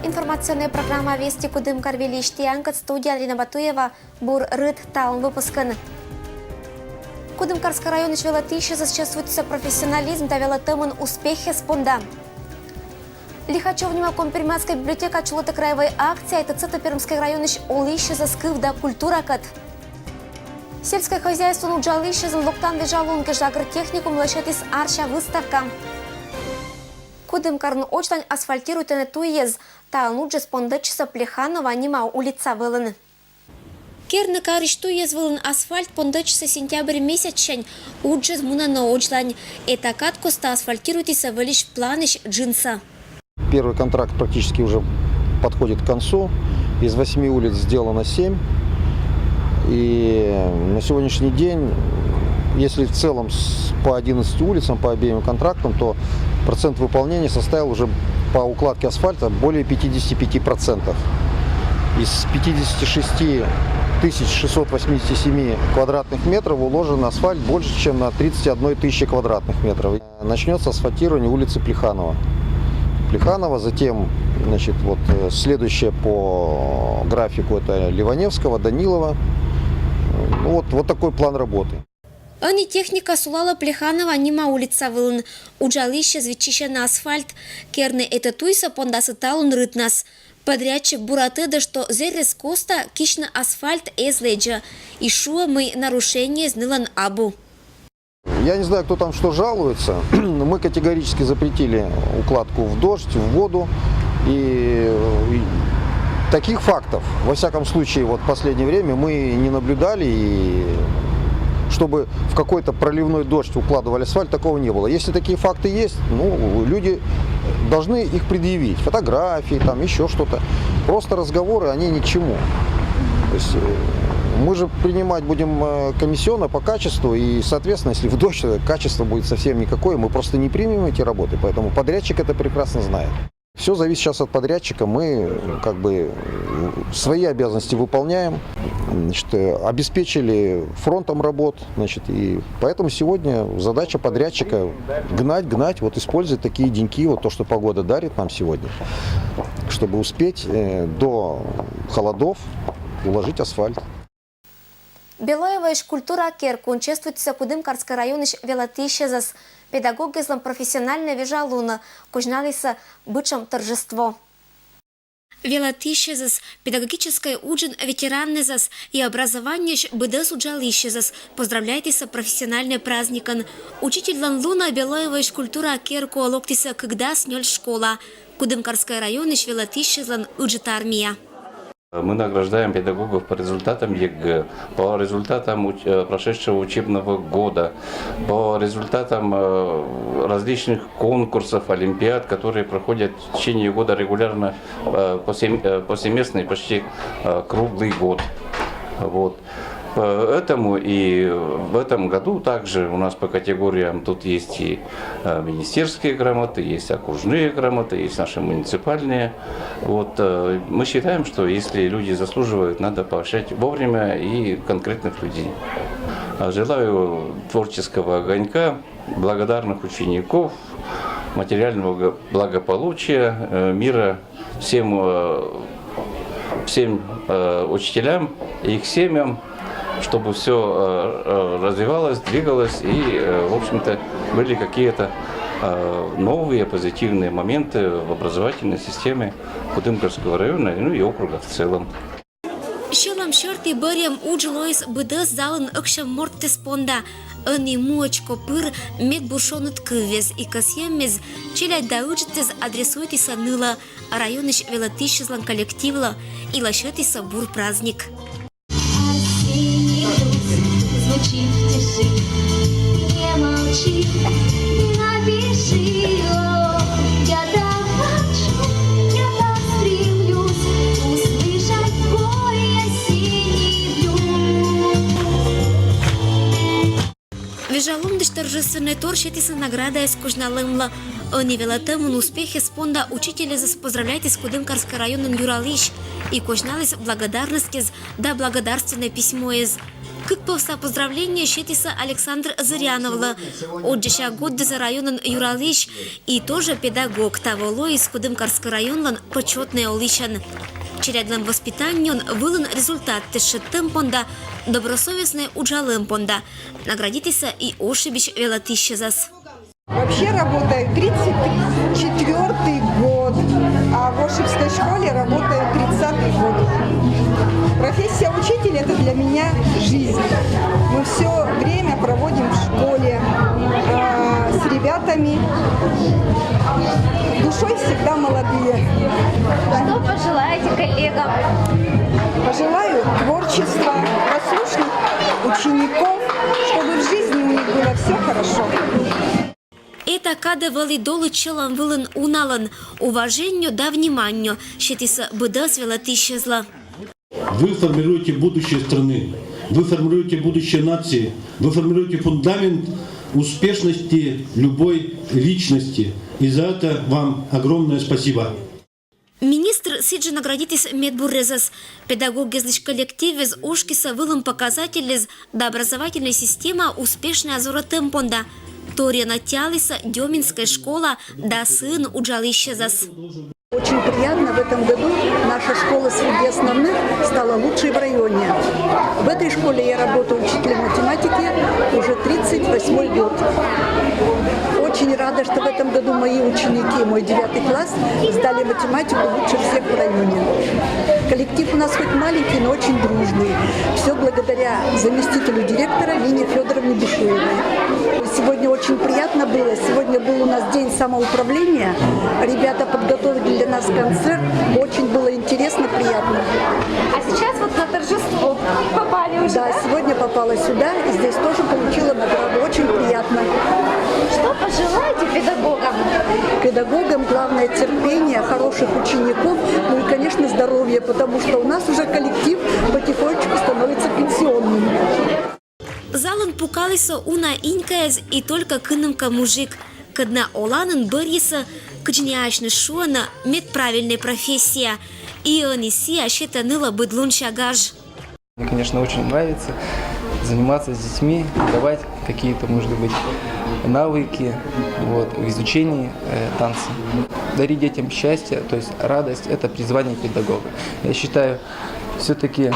Информационная программа «Вести Кудым Карвелиш Тианкат», студия Алина Батуева, Бур Рыд Таун выпускан. Кудымкарский район ищвела тысячи зачествуется профессионализм, довела темын успехи спонда. Лихачев Нимаком Пермянская библиотека чулота краевой акции, это цета Пермский район ищ олище заскыв да культура кат. Сельское хозяйство нуджалище локтан вежалунке агротехникум лошадис арша выставка. Кудымкарын очлань асфальтирует на туез, та лучше спондачиса Плеханова нима улица вылын. Керны кариш туез вылын асфальт пондачиса сентябрь месячень уджез муна на очлань. Это каткоста асфальтирует и савелиш планыш джинса. Первый контракт практически уже подходит к концу. Из 8 улиц сделано 7. И на сегодняшний день, если в целом по 11 улицам, по обеим контрактам, то процент выполнения составил уже по укладке асфальта более 55%. Из 56 687 квадратных метров уложен асфальт больше, чем на 31 тысячи квадратных метров. Начнется асфальтирование улицы Плеханова, затем, значит, вот следующее по графику это Ливаневского, Данилова. Вот такой план работы. Они техника сулала Плеханова нима улица вылын. Уджалище звечище на асфальт. Керны это туйса пондасы талун рытнас. Подрядчик буратыда, что зеррес коста кишна асфальт эзледжа. И шуа мы нарушение знылан абу. Я не знаю, кто там что жалуется, но мы категорически запретили укладку в дождь, в воду. И таких фактов, во всяком случае, вот в последнее время мы не наблюдали. И чтобы в какой-то проливной дождь укладывали асфальт, такого не было. Если такие факты есть, люди должны их предъявить. Фотографии, там еще что-то. Просто разговоры, они ни к чему. То есть, мы же принимать будем комиссионно по качеству, и, соответственно, если в дождь, качество будет совсем никакое, мы просто не примем эти работы, поэтому подрядчик это прекрасно знает. Все зависит сейчас от подрядчика, мы как бы свои обязанности выполняем, значит, обеспечили фронтом работ, значит, и поэтому сегодня задача подрядчика гнать, вот использовать такие деньки, вот то, что погода дарит нам сегодня, чтобы успеть до холодов уложить асфальт. Белоева культура керку участвуется Кудымкарский район велатище зас педагоги злом профессиональная вежалуна, кужналиса бычем торжество. Велатище зас педагогическое уджин ветеранный зас и образование быдес уджалище зас. Поздравляйте с профессиональным праздником. Учитель Ланлуна Белоева культура керку локтиса когда снёль школа. Кудымкарский район велатище злан уджит армия. Мы награждаем педагогов по результатам ЕГЭ, по результатам прошедшего учебного года, по результатам различных конкурсов, олимпиад, которые проходят в течение года регулярно, повсеместно и почти круглый год. Вот. Поэтому и в этом году также у нас по категориям тут есть и министерские грамоты, есть окружные грамоты, есть наши муниципальные. Вот, мы считаем, что если люди заслуживают, надо поощрять вовремя и конкретных людей. Желаю творческого огонька, благодарных учеников, материального благополучия, мира всем учителям и их семьям, чтобы все развивалось, двигалось и, в общем-то, были какие-то новые позитивные моменты в образовательной системе Кудымкарского района, и округа в целом. Щелам шорти бърям уджлойс быдыс залын ыкшам мортты спонда. Они муочко пыр мед буршонут кывез и касьемез, челя даучтез адресуйтиса ныла, районыш велатишезлан коллективла и лашетиса бур праздник. Звучит в тиши, не молчи, напиши, я так хочу, я так стремлюсь услышать твой осенний блюз. Вежалун Фондыш торжественный тур щетиса награда из Кужналымла. Они велатемун успехи спонда учителя за поздравляйте с Кудымкарской районом Юралищ и кужналась благодарности да благодарственное письмо из. Как повса поздравление щетиса Александр Зыряновла. Отжища год за районом Юралищ и тоже педагог того из Кудымкарской районлан почетный олищан. Чередлым воспитанием вылын результат тешеттым понда, добросовестный уджалым понда. Наградитеся и ошибич велатищезас. Вообще работаю 34-й год, а в Ошибской школе работаю 30-й год. Профессия учителя – это для меня жизнь. Мы все время проводим в школе с ребятами. Душой всегда молодые. Что пожелаете коллегам? Пожелаю творчества, послушных учеников, чтобы в жизни у них было все хорошо. Это каде валидолы челом вылын уналан, уважению да вниманию, щетиса быдас велатищезла. Вы формируете будущее страны, вы формируете будущее нации, вы формируете фундамент успешности любой личности. И за это вам огромное спасибо. Министр сиджи наградитис медбуррезас. Педагогизлиш коллектив из Ошкиса вылым показатель да образовательная система успешная азуратемпонда. Тория натялиса Деминская школа да сын уджалищезас. Очень приятно, в этом году наша школа среди основных стала лучшей в районе. В этой школе я работаю учителем математики уже 38-й год. Очень рада, что в этом году мои ученики, мой 9 класс, сдали математику лучше всех в районе. Коллектив у нас хоть маленький, но очень дружный. Все благодаря заместителю директора Нине Федоровне Бушуевой. Сегодня очень приятно было. Сегодня был у нас день самоуправления. Ребята подготовили для нас концерт. Очень было интересно, приятно. А сейчас вот на торжество попали уже. Да, сегодня попала сюда и здесь тоже получила награду. Очень приятно. Что пожелаете педагогам? Педагогам главное терпение, хороших учеников, ну и, конечно, здоровье, потому что у нас уже коллектив потихонечку становится пенсионным. Залан пукалиса уна инкаез и только кынымка мужик. Кадна оланын бырьеса, кычняшны шуана медправильная профессия. И ониси ашета ныла быдлун шагаж. Мне, конечно, очень нравится заниматься с детьми, давать какие-то, может быть, навыки в изучении танца. Дарить детям счастье, то есть радость – это призвание педагога. Я считаю, все-таки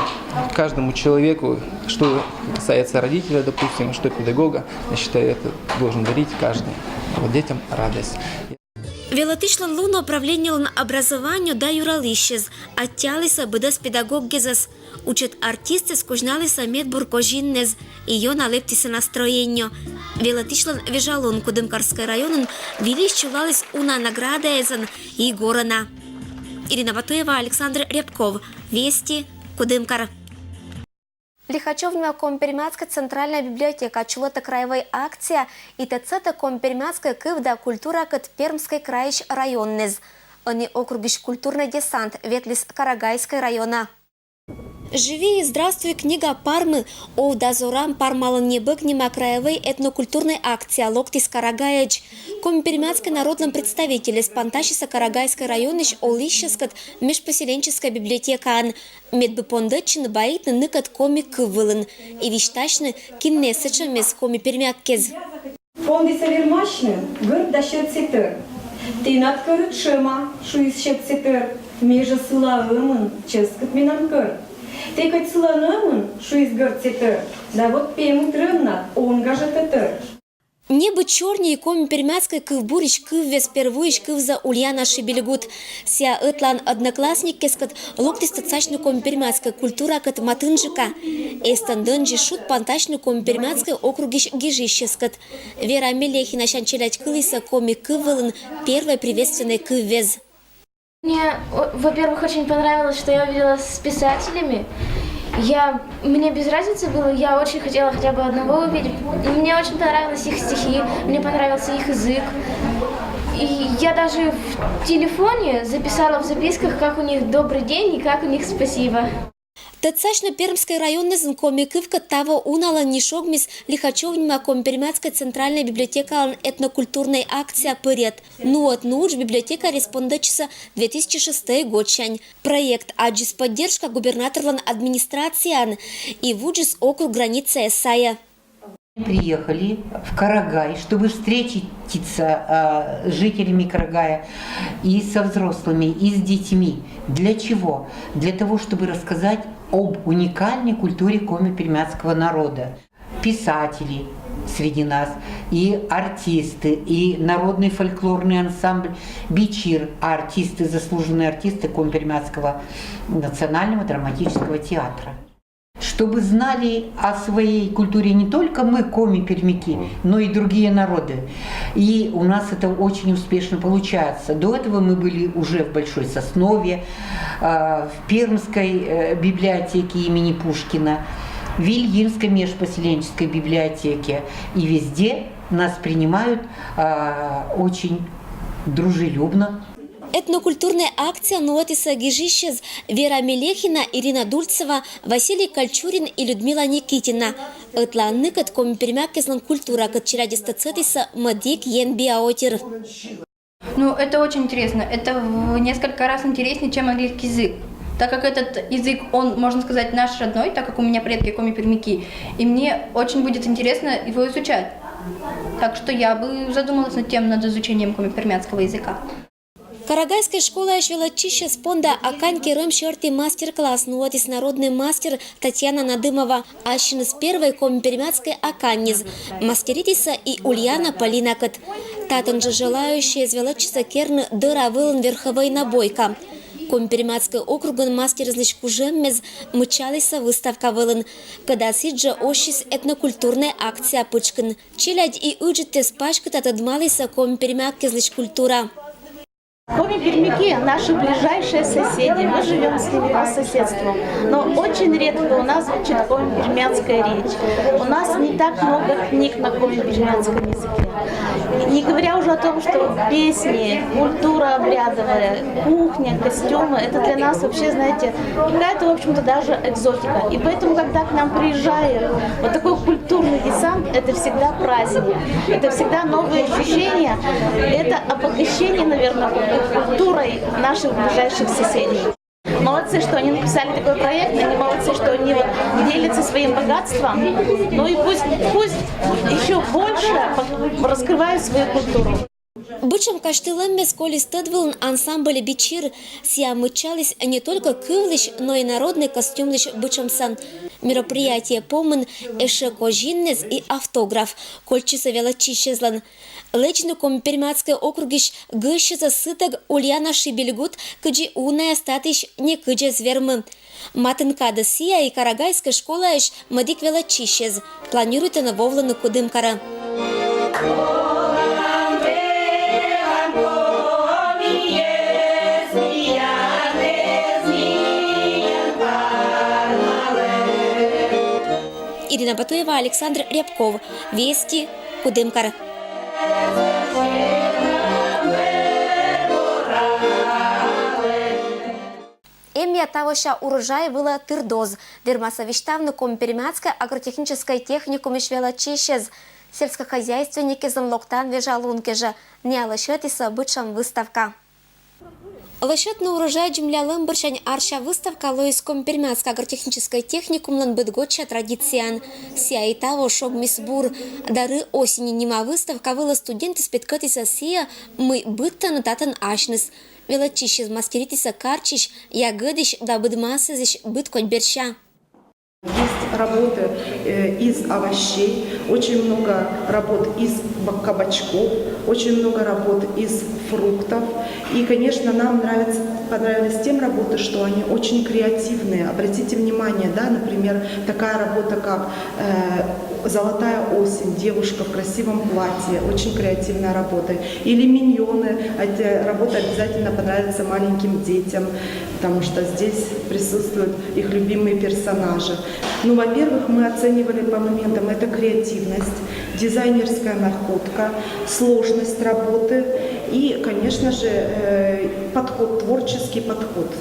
каждому человеку, что касается родителя, допустим, что педагога, я считаю, это должен дарить каждый. Вот детям радость. Велатишлан луно управление образованию да юралищез, оттялиса быдас педагоггезас. Учат артисты скужналиса медбур кожиннез, ее налептиса настроению. Велатишлан вежалон Кудымкарской районын вилищ чулалис уна награда эзан и горана. Ирина Батуева, Александр Рябков. Вести, Кудымкар. Лихачевня Компермятская центральная библиотека чулата краевой акция и ТЦ Компермятская кывда культура кат Пермской краищ районнез. Они округищ культурный десант ветлис Карагайской района. Живи и здравствуй, книга Пармы о дозорам Пармалан небыгнима краевой этнокультурной акции Локтис Карагаич. Компермятской народном представителе спантащиса Карагайской районыш олищескат межпоселенческая библиотека медбыпондычин баитны ныкат коми кывылын и вишташны киннесыча мес коми пермяккез. Фонди савермашны гыр да щетсетер. Ты над кырыт шыма, шуис щетсетер. Межа сылавымын ческат минан кыр. Ты кать сыланымын шуис гырцетер. Да вот пеймут рымна, он гажететер. Небо чернее коми пермяцкой кывбурич кыввес первуич кывза Ульяна Шибельгут. Ся ытлан одноклассник кескат локтиста цачну коми пермяцкой культура кат матынжика. Эстандынжи шут пантачну коми пермяцкой округищ гижищескат. Вера Мелехина щанчелять кылыса коми кыввылын первой приветственной кыввез. Мне, во-первых, очень понравилось, что я увиделась с писателями. Мне без разницы было, я очень хотела хотя бы одного увидеть. И мне очень понравились их стихи, мне понравился их язык. И я даже в телефоне записала в записках, как у них добрый день и как у них спасибо. Тецачно Пермской районной комикывка того унала нишогмис лихачевнима компермятской центральной библиотека этнокультурной акция «Пырет». Нуот нуч библиотека респондачиса 2006 годчань. Проект аджис поддержка губернаторлан администрации и вуджис округ границы Эсая. Приехали в Карагай, чтобы встретиться с жителями Карагая и со взрослыми, и с детьми. Для чего? Для того, чтобы рассказать об уникальной культуре коми-пермяцкого народа. Писатели среди нас, и артисты, и народный фольклорный ансамбль «Бичир», а артисты, заслуженные артисты коми-пермяцкого национального драматического театра. Чтобы знали о своей культуре не только мы, коми-пермяки, но и другие народы. И у нас это очень успешно получается. До этого мы были уже в Большой Соснове, в Пермской библиотеке имени Пушкина, в Ильинской межпоселенческой библиотеке. И везде нас принимают очень дружелюбно. Этнокультурная акция «Нуотиса Гижищез» Вера Мелехина, Ирина Дульцева, Василий Кальчурин и Людмила Никитина. Этланны кат коми-пермякезлан культура кат чирадистацетиса мадик ен биаотир. Ну, это очень интересно. Это в несколько раз интереснее, чем английский язык. Так как этот язык, он, можно сказать, наш родной, так как у меня предки коми-пермяки, и мне очень будет интересно его изучать. Так что я бы задумалась над изучением коми-пермяцкого языка. Карагайская школа Ашвелачища спонда Аканьки Рэм Шорти мастер-класс нуотис народный мастер Татьяна Надымова Ащинс первой коми-пермяцкой Аканниз мастеритиса и Ульяна Полинакат. Татан же желающие звелачиса керны дыра вылан верховой набойка. Коми-пермяцкой округан мастер излишку жеммез мычалиса выставка вылан. Когда сиджа ощис этнокультурная акция пычкан. Челядь и уджите спашкат отдмалиса коми-пермяк излиш культура. Коми-пермяки – наши ближайшие соседи. Мы живем с ними по соседству. Но очень редко у нас звучит коми-пермяцкая речь. У нас не так много книг на коми-пермяцком языке. Не говоря уже о том, что песни, культура обрядовая, кухня, костюмы – это для нас вообще, знаете, какая-то, в общем-то, даже экзотика. И поэтому, когда к нам приезжает вот такой культурный десант, это всегда праздник. Это всегда новые ощущения. Это обогащение, наверное, культурой наших ближайших соседей. Молодцы, что они написали такой проект, они молодцы, что они вот делятся своим богатством. Ну и пусть еще больше раскрывают свою культуру. Бычам каштылам месколи стедвилн ансамбль «Бичир» сиамычались не только кывлыш, но и народный костюмлыш бычамсан. Мероприятие помын эшекожиннез и автограф, кольчиса велочищезлан. Лечну коми-пермяцкой округиш гыщеза сыток Ульяна Шибельгут, кыджи уная статиш не кыджи звермы. Матынкада сия и Карагайская школа иш мадик велочищез. Планирует на вовлану кудымкара. Ирина Батуева, Александр Рябков. Вести, Кудымкар. Эмия тавоща урожай была тырдоз. Вермаса виштавну коми-пермяцкая агротехническая техникум ишвелачищез. Сельскохозяйственники замлоктан вежалункежа. Не алашетиса бычам выставка. Лошадь на урожай джемлялым борщань арша выставка лоис коми-пермяцкая агротехническая техникум ланбыдготча традициан. Сия и того шог мисбур. Дары осени нема выставка выла студенты спеткатиса сия мы бытта нататан ашнес. Велочищез мастеритиса карчищ ягодищ да быдмасызищ бытконь берща. Есть работы из овощей, очень много работ из кабачков, очень много работ из фруктов. И, конечно, нам понравились тем работы, что они очень креативные. Обратите внимание, да, например, такая работа, как «Золотая осень», девушка в красивом платье, очень креативная работа. Или «Миньоны», эта работа обязательно понравится маленьким детям, потому что здесь присутствуют их любимые персонажи. Ну, во-первых, мы оценивали по моментам это креативность, дизайнерская находка, сложность работы и, конечно же, подход, творческий подход.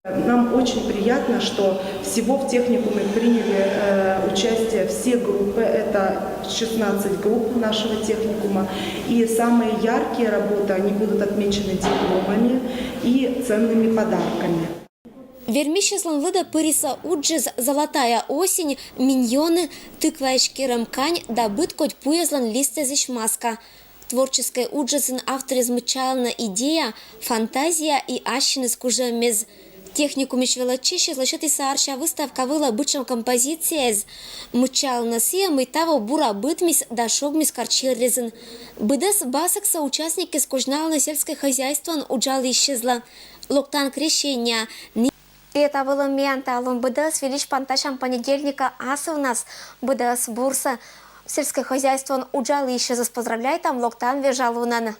Нам очень приятно, что всего в техникуме приняли участие все группы, это 16 групп нашего техникума. И самые яркие работы, они будут отмечены дипломами и ценными подарками. Вермищеслан выда пыриса уджез «Золотая осень», «Миньоны», «Тыкваечки Рымкань», «Добыт коть пуязлан листы зишмаска». Творческой уджезын авторизм чална идея, фантазия и ащины скуже мез. Технику Мишвелачище злочет и саарча выставка выла бычем композиция из мчална сия мытаво бура бытмис дошок мис карчирлизен. Быдес басакса участники скужнала сельское хозяйство уджал исчезла. Локтан крещения. И это было менталом. БДС велич панташам понедельника асы у нас. БДС бурса. Сельское хозяйство он уджал исчез. Поздравляй там Локтан вежал унана.